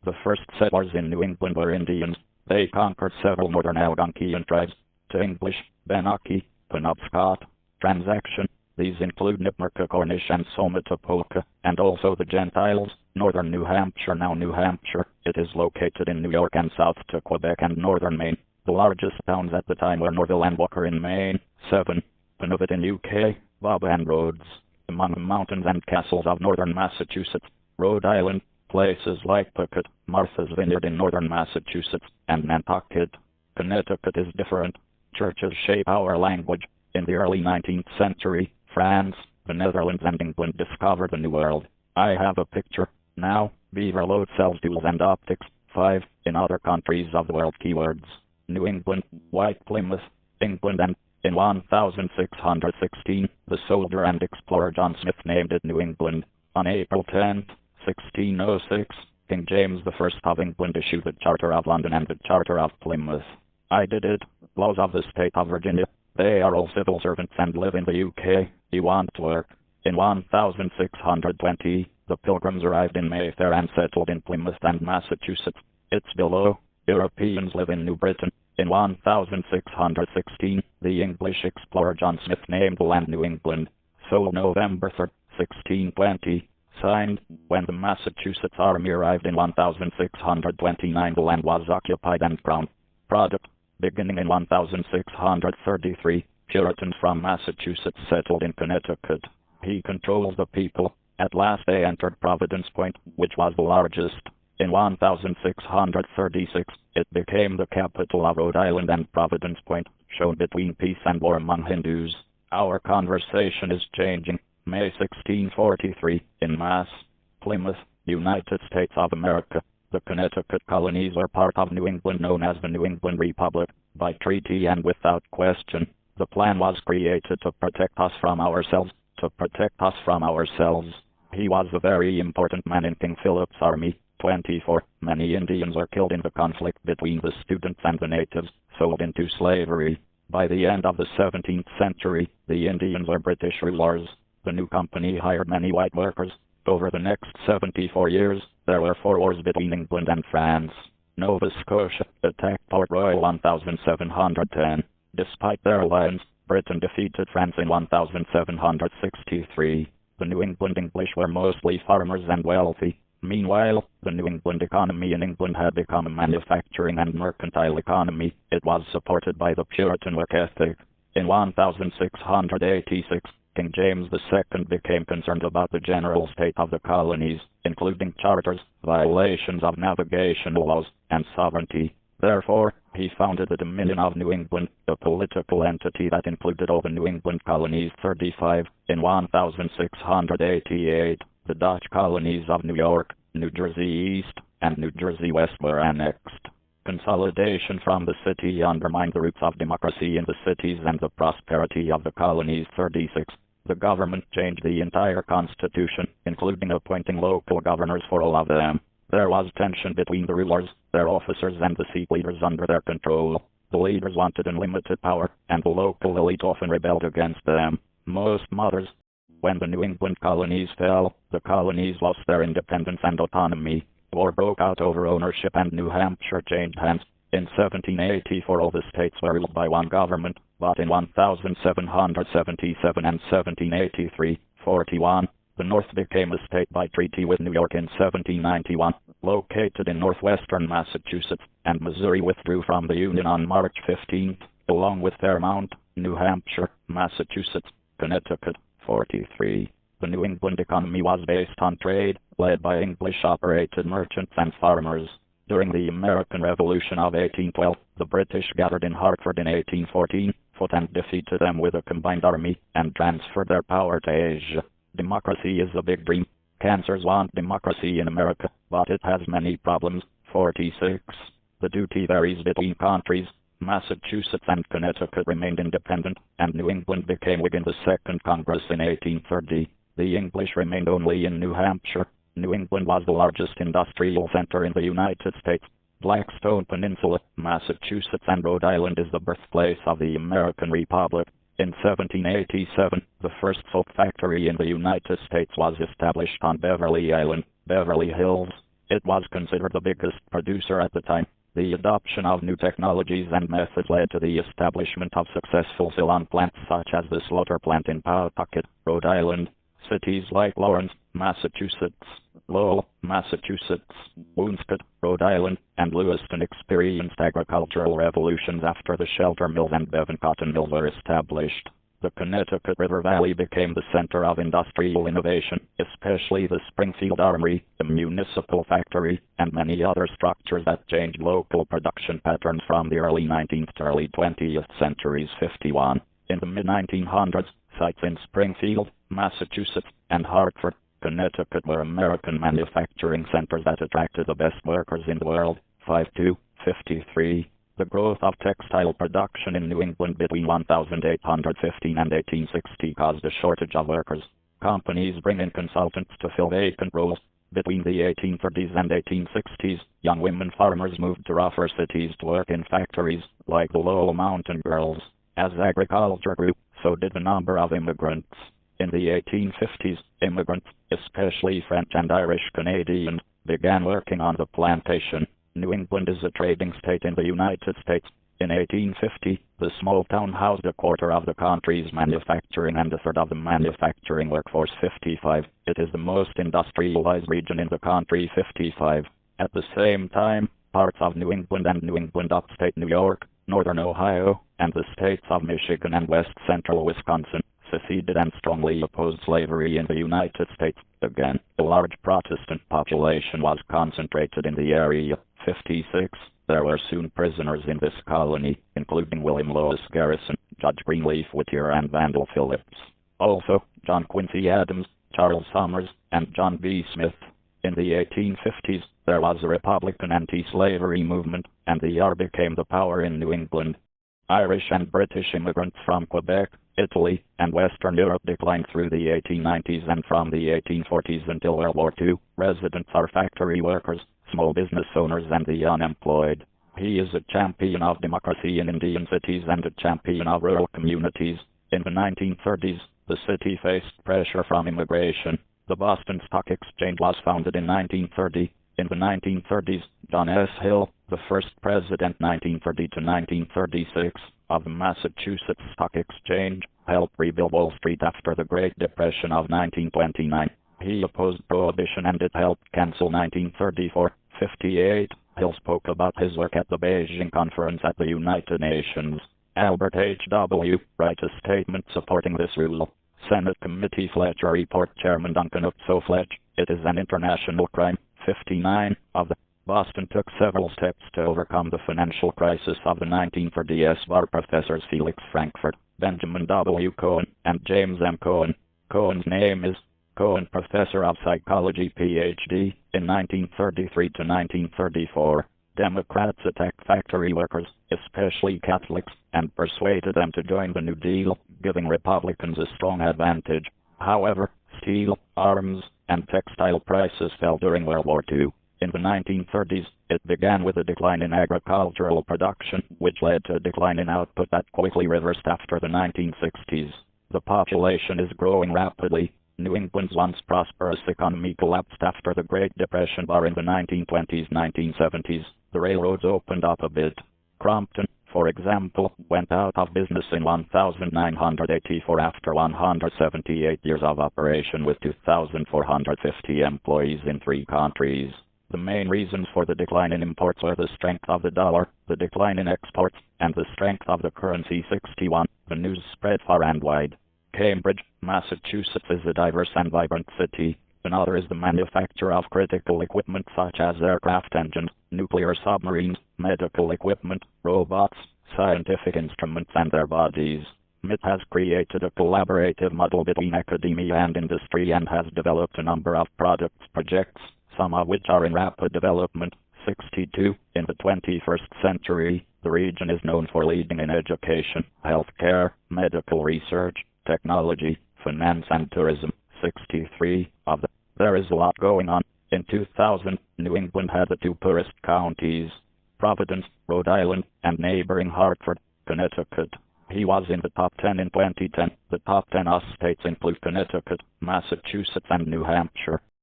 The first settlers in New England were Indians. They conquered several northern Algonquian tribes. To English, Benaki, Penobscot. Transaction. These include Nipmuc, Cornish, and Somatopoca, and also the Gentiles, northern New Hampshire, now New Hampshire. It is located in New York and south to Quebec and northern Maine. The largest towns at the time were Norville and Walker in Maine. 7. Penobit in UK, Bob and Rhodes. Among the mountains and castles of northern Massachusetts, Rhode Island, places like Puckett, Martha's Vineyard in northern Massachusetts, and Nantucket. Connecticut is different. Churches shape our language. In the early 19th century, France, the Netherlands, and England discovered the New World. I have a picture. Now, Beaver Load sells tools and optics. 5. In other countries of the world, keywords. New England, White Plymouth, England, and in 1616, the soldier and explorer John Smith named it New England. On April 10, 1606, King James I of England issued the Charter of London and the Charter of Plymouth. I did it. Laws of the state of Virginia. They are all civil servants and live in the UK. You want to work. In 1620, the Pilgrims arrived in Mayfair and settled in Plymouth and Massachusetts. It's below. Europeans live in New Britain. In 1616, the English explorer John Smith named the land New England. So November 3, 1620, signed. When the Massachusetts Army arrived in 1629, the land was occupied and crown. Product. Beginning in 1633, Puritans from Massachusetts settled in Connecticut. He controls the people. At last they entered Providence Point, which was the largest. In 1636, it became the capital of Rhode Island, and Providence Point shone between peace and war among Hindus. Our conversation is changing. May 1643, in Mass. Plymouth, United States of America. The Connecticut colonies are part of New England, known as the New England Republic, by treaty and without question. The plan was created to protect us from ourselves, He was a very important man in King Philip's army. 24. Many Indians are killed in the conflict between the students and the natives, sold into slavery. By the end of the 17th century, the Indians are British rulers. The new company hired many white workers. Over the next 74 years, there were 4 wars between England and France. Nova Scotia attacked Port Royal 1710. Despite their alliance, Britain defeated France in 1763. The New England English were mostly farmers and wealthy. Meanwhile, the New England economy in England had become a manufacturing and mercantile economy. It was supported by the Puritan work ethic. In 1686, King James II became concerned about the general state of the colonies, including charters, violations of navigational laws, and sovereignty. Therefore, he founded the Dominion of New England, a political entity that included all the New England colonies. 35. In 1688, the Dutch colonies of New York, New Jersey East, and New Jersey West were annexed. Consolidation from the city undermined the roots of democracy in the cities and the prosperity of the colonies. 36. The government changed the entire constitution, including appointing local governors for all of them. There was tension between the rulers, their officers, and the seat leaders under their control. The leaders wanted unlimited power, and the local elite often rebelled against them. Most mothers. When the New England colonies fell, the colonies lost their independence and autonomy. War broke out over ownership, and New Hampshire changed hands. In 1784, all the states were ruled by one government, but in 1777 and 1783, 41, the North became a state by treaty with New York in 1791, located in northwestern Massachusetts, and Missouri withdrew from the Union on March 15, along with Fairmount, New Hampshire, Massachusetts, Connecticut. 43. The New England economy was based on trade, led by English-operated merchants and farmers. During the American Revolution of 1812, the British gathered in Hartford in 1814, fought and defeated them with a combined army, and transferred their power to Asia. Democracy is a big dream. Cancers want democracy in America, but it has many problems. 46. The duty varies between countries. Massachusetts and Connecticut remained independent, and New England became Whig in the Second Congress in 1830. The English remained only in New Hampshire. New England was the largest industrial center in the United States. Blackstone Peninsula, Massachusetts, and Rhode Island is the birthplace of the American Republic. In 1787, the first soap factory in the United States was established on Beverly Island, Beverly Hills. It was considered the biggest producer at the time. The adoption of new technologies and methods led to the establishment of successful Ceylon plants such as the slaughter plant in Pawtucket, Rhode Island. Cities like Lawrence, Massachusetts, Lowell, Massachusetts, Woonsocket, Rhode Island, and Lewiston experienced agricultural revolutions after the Shelter Mills and Bevan cotton mills were established. The Connecticut River Valley became the center of industrial innovation, especially the Springfield Armory, the municipal factory, and many other structures that changed local production patterns from the early 19th to early 20th centuries. 51. In the mid-1900s, sites in Springfield, Massachusetts, and Hartford, Connecticut were American manufacturing centers that attracted the best workers in the world. 52-53. The growth of textile production in New England between 1815 and 1860 caused a shortage of workers. Companies bring in consultants to fill vacant roles. Between the 1830s and 1860s, young women farmers moved to rougher cities to work in factories, like the Lowell Mountain Girls. As agriculture grew, so did the number of immigrants. In the 1850s, immigrants, especially French and Irish Canadians, began working on the plantation. New England is a trading state in the United States. In 1850, the small town housed a quarter of the country's manufacturing and a third of the manufacturing workforce. 55. It is the most industrialized region in the country. 55. At the same time, parts of New England and New England upstate New York, northern Ohio, and the states of Michigan and west central Wisconsin seceded and strongly opposed slavery in the United States. Again, a large Protestant population was concentrated in the area. 56. There were soon prisoners in this colony, including William Lewis Garrison, Judge Greenleaf Whittier, and Vandal Phillips. Also, John Quincy Adams, Charles Summers, and John B. Smith. In the 1850s, there was a Republican anti-slavery movement, and the R became the power in New England. Irish and British immigrants from Quebec, Italy, and Western Europe declined through the 1890s, and from the 1840s until World War II, residents are factory workers, small business owners, and the unemployed. He is a champion of democracy in Indian cities and a champion of rural communities. In the 1930s, the city faced pressure from immigration. The Boston Stock Exchange was founded in 1930. In the 1930s, John S. Hill, the first president 1930 to 1936 of the Massachusetts Stock Exchange, helped rebuild Wall Street after the Great Depression of 1929. He opposed prohibition and it helped cancel 1934. 58. Hill spoke about his work at the Beijing Conference at the United Nations. Albert H.W. wrote a statement supporting this rule. Senate Committee Fletcher Report Chairman Duncan Upso Fletch, it is an international crime. 59. Of the Boston took several steps to overcome the financial crisis of the 1930s. Bar professors Felix Frankfurt, Benjamin W. Cohen, and James M. Cohen. Cohen's name is Cohen Professor of Psychology, Ph.D., in 1933 to 1934. Democrats attacked factory workers, especially Catholics, and persuaded them to join the New Deal, giving Republicans a strong advantage. However, steel, arms, and textile prices fell during World War II. In the 1930s, it began with a decline in agricultural production, which led to a decline in output that quickly reversed after the 1960s. The population is growing rapidly. New England's once prosperous economy collapsed after the Great Depression in the 1920s, 1970s. The railroads opened up a bit. Crompton, for example, went out of business in 1984 after 178 years of operation with 2,450 employees in 3 countries. The main reasons for the decline in imports were the strength of the dollar, the decline in exports, and the strength of the currency. 61. The news spread far and wide. Cambridge, Massachusetts is a diverse and vibrant city. Another is the manufacture of critical equipment such as aircraft engines, nuclear submarines, medical equipment, robots, scientific instruments and their bodies. MIT has created a collaborative model between academia and industry and has developed a number of projects, some of which are in rapid development. 62. In the 21st century, the region is known for leading in education, healthcare, medical research, technology, finance and tourism. 63. There is a lot going on. In 2000, New England had the 2 poorest counties, Providence, Rhode Island, and neighboring Hartford, Connecticut. He was in the top 10 in 2010. The top 10 US states include Connecticut, Massachusetts, and New Hampshire.